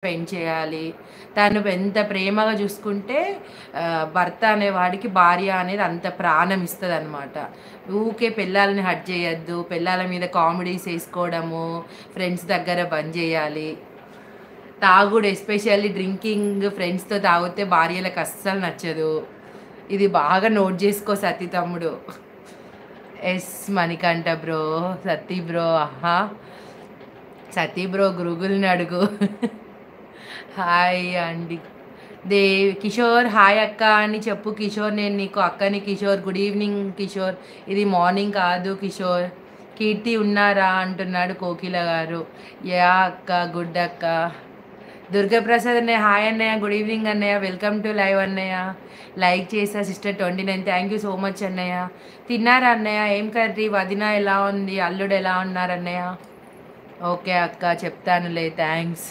Spend చేయాలి. తను ఎంత ప్రేమగా చూసుకుంటే భర్త అనేవాడికి భార్య అనేది అంత ప్రాణం ఇస్తదనమాట. ఊకే పెళ్ళాలని హర్ట్ చేయొద్దు. పెళ్ళాల మీద కామెడీస్ ఏసుకోవడము, ఫ్రెండ్స్ దగ్గర బంద్ జేయాలి. తాగుడు ఎస్పెషల్లీ డ్రింకింగ్ ఫ్రెండ్స్‌తో తాగితే భార్యలకు అస్సలు నచ్చదు. ఇది బాగా నోట్ జేసుకో సతీ తమ్ముడు. ఎస్ మణికంఠ బ్రో, సతీ బ్రో ఆహా! సతీ బ్రో గూగుల్‌ని అడుగు. హాయ్ అండి. కిషోర్ హాయ్ అక్క అని చెప్పు కిషోర్. నేను నీకు అక్కని కిషోర్. Good evening Kishore. ఇది మార్నింగ్ కాదు కిషోర్. కీర్తి ఉన్నారా అంటున్నాడు కోకిల గారు. యా అక్క గుడ్ అక్క. దుర్గాప్రసాద్ అన్నయ్య హాయ్ అన్నయ్య. గుడ్ ఈవినింగ్ అన్నయ్య. వెల్కమ్ టు లైవ్ అన్నయ్య. లైక్ చేసా sister 29. Thank you so much అన్నయ్య. తిన్నారా అన్నయ్య? ఏం కర్రీ? వదిన ఎలా ఉంది? అల్లుడు ఎలా ఉన్నారు అన్నయ్య? ఓకే అక్క చెప్తానులే థ్యాంక్స్.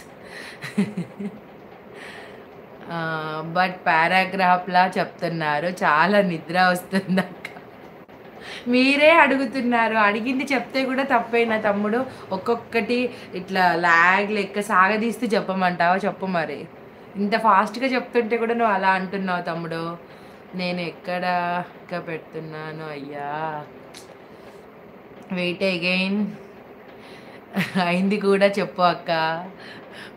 బట్ పారాగ్రాఫ్లా చెప్తున్నారు. చాలా నిద్ర వస్తుంది అక్క. మీరే అడుగుతున్నారు. అడిగింది చెప్తే కూడా తప్పేనా తమ్ముడు? ఒక్కొక్కటి ఇట్లా లాగ్ లెక్క సాగదీస్తూ చెప్పమంటావా? చెప్పు మరి. ఇంత ఫాస్ట్గా చెప్తుంటే కూడా నువ్వు అలా అంటున్నావు తమ్ముడు. నేను ఎక్కడ పెడుతున్నాను అయ్యా. Wait again. అయింది కూడా చెప్పు అక్క.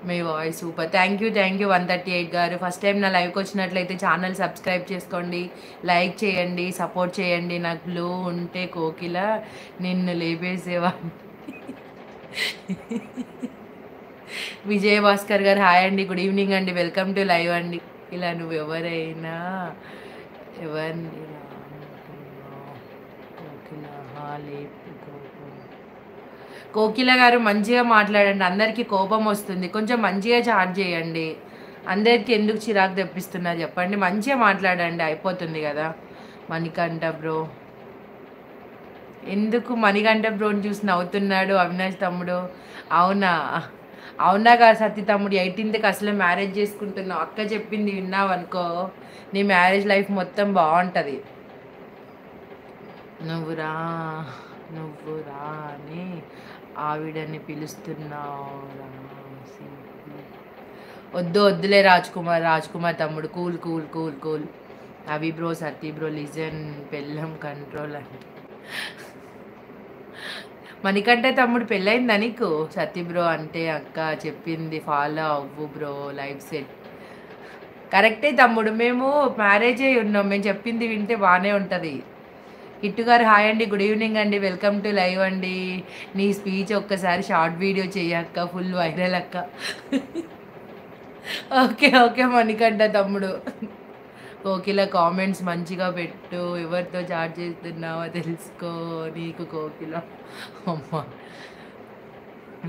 మీ వాయిస్ సూపర్. థ్యాంక్ యూ 138 గారు. ఫస్ట్ టైం నా లైవ్కి వచ్చినట్లయితే ఛానల్ సబ్స్క్రైబ్ చేసుకోండి, లైక్ చేయండి, సపోర్ట్ చేయండి. నాకు బ్లూ ఉంటే కోకిల నిన్ను లేపేసేవాడిని. విజయభాస్కర్ గారు హాయ్ అండి. గుడ్ ఈవినింగ్ అండి. వెల్కమ్ టు లైవ్ అండి. ఇలా నువ్వు ఎవరైనా ఎవరిని కోకిల కోకిల గారు మంచిగా మాట్లాడండి. అందరికీ కోపం వస్తుంది. కొంచెం మంచిగా చాట్ చేయండి. అందరికీ ఎందుకు చిరాకు తెప్పిస్తున్నా చెప్పండి. మంచిగా మాట్లాడండి అయిపోతుంది కదా. మణికంఠ బ్రో ఎందుకు మణికంఠ బ్రోని చూసి నవ్వుతున్నాడు అవినాష్ తమ్ముడు? అవునా అవునా కదా సతీ తమ్ముడు. 18th అసలే మ్యారేజ్ చేసుకుంటున్నావు. అక్క చెప్పింది విన్నావు అనుకో, నీ మ్యారేజ్ లైఫ్ మొత్తం బాగుంటుంది. నువ్వు రా అని ఆవిడని పిలుస్తున్నావు. వద్దులే రాజ్ కుమార్ తమ్ముడు. కూల్. అవి బ్రో సతీ బ్రో లిజన్ పెళ్ళం కంట్రోల్ అంటే మణికంఠ తమ్ముడు పెళ్ళయిందా నీకు? సతీ బ్రో అంటే అక్క చెప్పింది ఫాలో అవ్వు బ్రో. లైఫ్ సెట్ కరెక్టే తమ్ముడు. మేము మ్యారేజ్ అయి ఉన్నాం. మేము చెప్పింది వింటే బాగానే ఉంటుంది. కిట్టు గారు హాయ్ అండి. గుడ్ ఈవినింగ్ అండి. వెల్కమ్ టు లైవ్ అండి. నీ స్పీచ్ ఒక్కసారి షార్ట్ వీడియో చెయ్యక్క, ఫుల్ వైరల్ అక్క. ఓకే మణికంఠ తమ్ముడు. కోకిల కామెంట్స్ మంచిగా పెట్టు. ఎవరితో చాట్ చేస్తున్నావో తెలుసుకో. నీకు కోకిల అమ్మ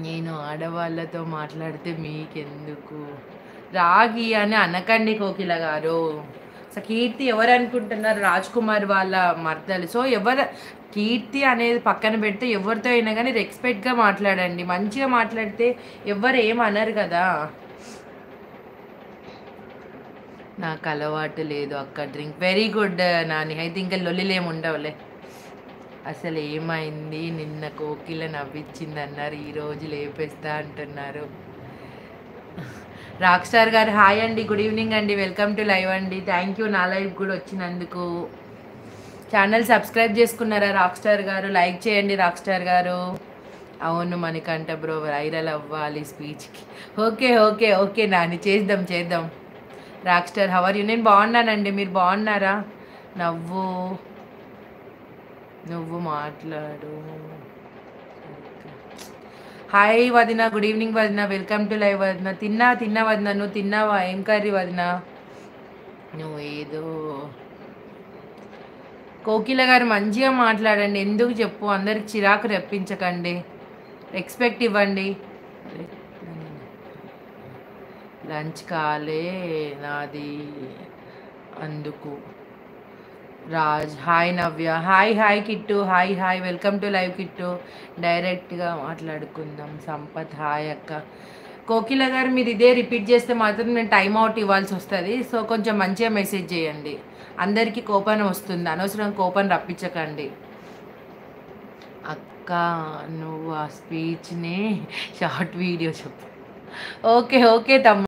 నేను ఆడవాళ్ళతో మాట్లాడితే మీకెందుకు రాగి అని అనకండి కోకిల గారు. సో కీర్తి ఎవరు అనుకుంటున్నారు? రాజ్ కుమార్ వాళ్ళ మర్దలు. సో కీర్తి అనేది పక్కన పెడితే ఎవరితో అయినా కానీ రెస్పెక్ట్గా మాట్లాడండి. మంచిగా మాట్లాడితే ఎవరు ఏమనరు కదా. నాకు అలవాటు లేదు అక్క డ్రింక్. Very good Nani. అయితే ఇంకా లొల్లిలేమి ఉండవులే. అసలు ఏమైంది? నిన్న కోకిల నవ్విచ్చింది అన్నారు, ఈరోజు లేపేస్తా అంటున్నారు. రాక్ స్టార్ గారు హాయ్ అండి. గుడ్ ఈవినింగ్ అండి. వెల్కమ్ టు లైవ్ అండి. థ్యాంక్ యూ నా లైవ్ కూడా వచ్చినందుకు. ఛానల్ సబ్స్క్రైబ్ చేసుకున్నారా రాక్ స్టార్ గారు? లైక్ చేయండి రాక్ స్టార్ గారు. అవును మణికంఠ బ్రో వైరల్ అవ్వాలి స్పీచ్కి. ఓకే నాని చేద్దాం. Rock star how are you? నేను బాగున్నానండి. మీరు బాగున్నారా? నువ్వు మాట్లాడు. హాయ్ వదిన. గుడ్ ఈవినింగ్ వదిన. వెల్కమ్ టు లైవ్ వదిన. తిన్నా వదిన. నువ్వు తిన్నావా? ఏం కర్రీ వదిన? నువ్వు ఏదో కోకిల గారు మంచిగా మాట్లాడండి. ఎందుకు చెప్పు, అందరికి చిరాకు రప్పించకండి. రెస్పెక్ట్ ఇవ్వండి. లంచ్ కాలే నాది అందుకు. Raj hi. Navya hi Kittu hi. Welcome to live Kittu. డైరెక్ట్గా మాట్లాడుకుందాం. సంపత్ హాయ్ అక్క. కోకిల గారు మీరు ఇదే రిపీట్ చేస్తే మాత్రం నేను టైం అవుట్ ఇవ్వాల్సి వస్తుంది. సో కొంచెం మంచిగా మెసేజ్ చేయండి. అందరికీ కోపం వస్తుంది. అనవసరం కోపం రప్పించకండి. అక్క నువ్వు ఆ స్పీచ్ని షార్ట్ వీడియో చెప్పు. ఓకే. ఓకే తమ్ముడు.